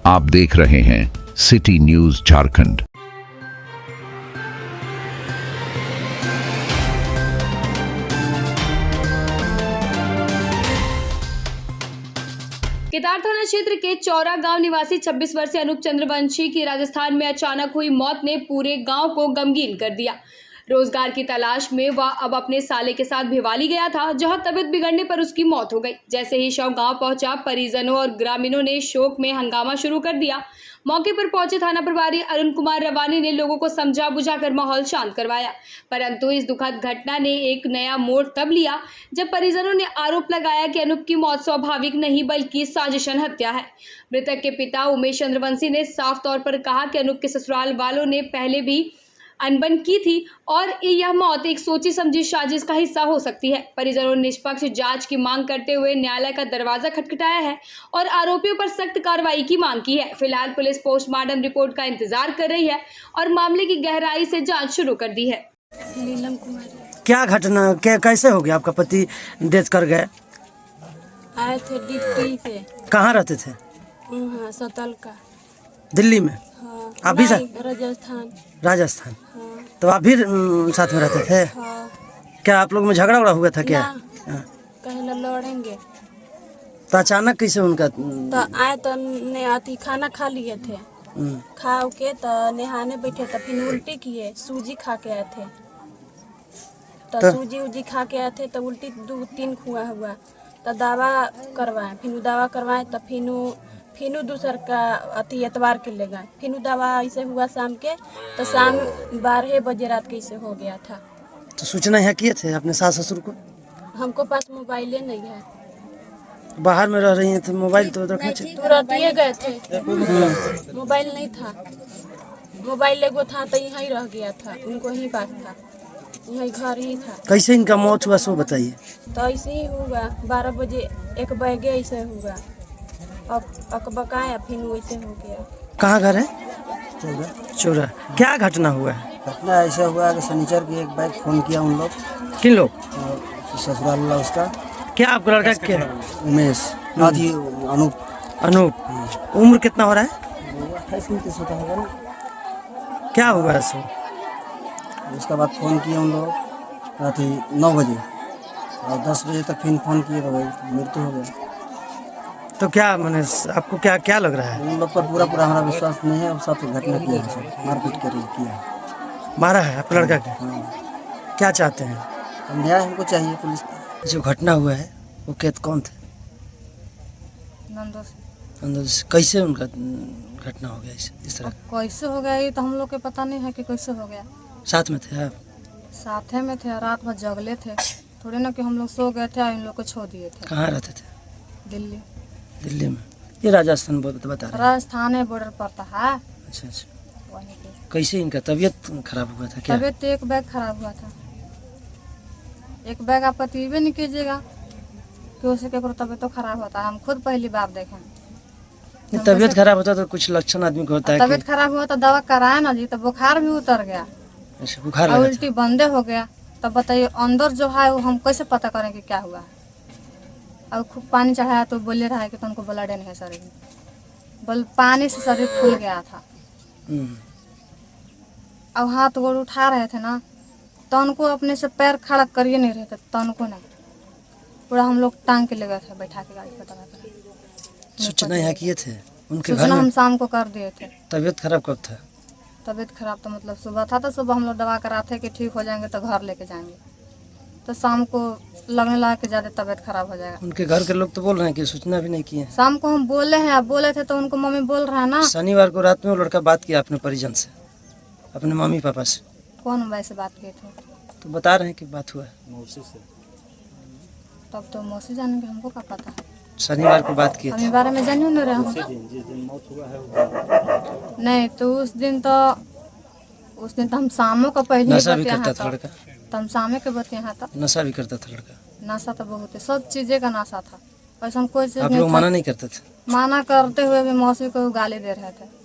आप देख रहे हैं सिटी न्यूज झारखंड। केदार थाना क्षेत्र के चौरा गांव निवासी 26 वर्षीय अनूप चंद्रवंशी की राजस्थान में अचानक हुई मौत ने पूरे गांव को गमगीन कर दिया। रोजगार की तलाश में वह अब अपने साले के साथ भिवाली गया था, जहां तबीयत बिगड़ने पर उसकी मौत हो गई। जैसे ही शव गांव पहुंचा, परिजनों और ग्रामीणों ने शोक में हंगामा शुरू कर दिया। मौके पर पहुंचे थाना प्रभारी अरुण कुमार रवानी ने लोगों को समझा बुझाकर माहौल शांत करवाया, परंतु इस दुखद घटना ने एक नया मोड़ तब लिया जब परिजनों ने आरोप लगाया कि अनूप की मौत स्वाभाविक नहीं बल्कि साजिशन हत्या है। मृतक के पिता उमेश चंद्रवंशी ने साफ तौर पर कहा कि अनूप के ससुराल वालों ने पहले भी अनबन की थी और यह मौत एक सोची समझी साजिश का हिस्सा हो सकती है। परिजनों ने निष्पक्ष जांच की मांग करते हुए न्यायालय का दरवाजा खटखटाया है और आरोपियों पर सख्त कार्रवाई की मांग की है। फिलहाल पुलिस पोस्टमार्टम रिपोर्ट का इंतजार कर रही है और मामले की गहराई से जांच शुरू कर दी है। नीलम कुमारी। क्या घटना कैसे हो गया? आपका पति डेथ कर गए? आए थे डिप्टी से। कहाँ रहते थे? हाँ, सतल का। दिल्ली में? हाँ, आप भी राजस्थान। राजस्थान। हाँ, तो आप भी साथ में रहते थे? हाँ। क्या आप लोग में झगड़ा उड़ा हुआ था क्या? हाँ। कहीं लड़ेंगे तो अचानक कैसे उनका? तो आए तो ने अति खाना खा लिए थे। खा के तो नहाने बैठे तो फिर उल्टी किए, सूजी खा के आए थे। तो सूजी उजी खा के आए थे तो उल्टी 2-3 हुआ तो दवा करवाए, फिर दवा करवाए तो फिर दूसर का अति एतवार के ले गए। फिर दवा ऐसे हुआ शाम के, तो शाम 12 बजे रात के ऐसे हो गया था। तो सूचना यहाँ किए थे अपने सास ससुर को? हमको पास मोबाइल नहीं है। बाहर में रह रही हैं तो मोबाइल तो रखना चाहिए। तुरंत ये गए थे, मोबाइल नहीं था। मोबाइल एगो था तो यहीं रह गया था, उनको ही पास था, यहीं घर ही था। कैसे इनका मौत हुआ सो बताइए। तो ऐसे ही हुआ, 12 बजे 1 बजे ऐसे हुआ। अब अकबकाया फिर वैसे हो गया। कहाँ घर है? चोरा। क्या घटना हुआ है? घटना ऐसा हुआ कि शनिचर की एक बाइक फोन किया उन लोग। किन लोग? ससुराल वाला उसका। क्या आपका लड़का क्या? उमेश। आदि अनूप। अनूप। उम्र कितना हो रहा है? 28-29 होता होगा ना। क्या हुआ है सो? उसके बाद फ़ोन किए उन लोग रात 9 बजे और 10 बजे तक फिर फ़ोन किए तो भाई मृत्यु हो गया। तो क्या मैंने आपको क्या लग रहा है? उन लोग पर पूरा हमारा विश्वास नहीं है और सब घटना किया है, सब मारपीट कर किया है। मारा है आपका लड़का के? हाँ। क्या चाहते हैं? न्याय हमको चाहिए। पुलिस जो घटना हुआ है वो कौन थे? नंदोस। कैसे उनका घटना हो गया इस तरह? कैसे हो गया ये तो हम लोग के पता नहीं है कि कैसे हो गया। साथ में थे आप? साथे में थे, रात भर जगले थे, थोड़े ना कि हम लोग सो गए थे और इन लोग को छोड़ दिए थे। कहाँ रहते थे? दिल्ली। दिल्ली में? ये राजस्थान बता रहे हैं। राजस्थान बॉर्डर पड़ता है। अच्छा। वहीं पे कैसे इनका तबीयत खराब हुआ था क्या? तबीयत तो एक बैग खराब हुआ था। एक बैग आप पतीबे नहीं कीजिएगा कि उससे क्या तबीयत तो खराब होता है। हम खुद पहली बार देखें। तबीयत खराब होता तो कुछ लक्षण आदमी को होता है। तबीयत खराब हुआ तो दवा कराए ना जी, तो बुखार भी उतर गया। अच्छा, बुखार और लगा उल्टी बंदे हो गया। तब बताइए अंदर जो है वो हम कैसे पता करें कि क्या हुआ है। और खूब पानी चढ़ाया तो बोले रहा है कि तुमको ब्लड नहीं है शरीर में। बल पानी से शरीर फूल गया था। और हाथ गोड़ उठा रहे थे ना तो उनको अपने से पैर खड़ा करिए नहीं रहे थे, तो उनको नहीं पूरा हम लोग टांग के ले गए थे बैठा के गाड़ी पर। सूचना यहाँ किए थे उनके घर सूचना में? हम शाम को कर दिए थे। तबीयत खराब कब था? तबीयत खराब तो मतलब सुबह था, तो सुबह हम लोग दवा कराते कि ठीक हो जाएंगे तो घर लेके जाएंगे। तो शाम को लगने लगा कि ज़्यादा तबीयत खराब हो जाएगा। उनके घर के लोग तो बोल रहे हैं कि सूचना भी नहीं किए। शाम को हम बोले हैं, अब बोले थे तो उनको मम्मी बोल रहा है ना। शनिवार को रात में वो लड़का बात किया अपने परिजन से, अपने मम्मी पापा से। कौन मोबाइल से बात किए थे? तो बता रहे हैं कि बात हुआ है मौसी से। तब तो मौसी जानेंगे, हमको क्या पता है। शनिवार को बात किए हम थे। इस बारे में जानिए नहीं रहे हूँ। जिस दिन मौत हुआ है नहीं तो उस दिन तो हम शामों को पहले नशा भी करता था लड़का? तो हम शामे के बते यहाँ था। नशा भी करता था लड़का? नशा तो बहुत है, सब चीजें का नशा था। ऐसा कोई चीज आप नहीं लोग था। मना नहीं करते थे? माना करते हुए भी मौसी को गाली दे रहे थे।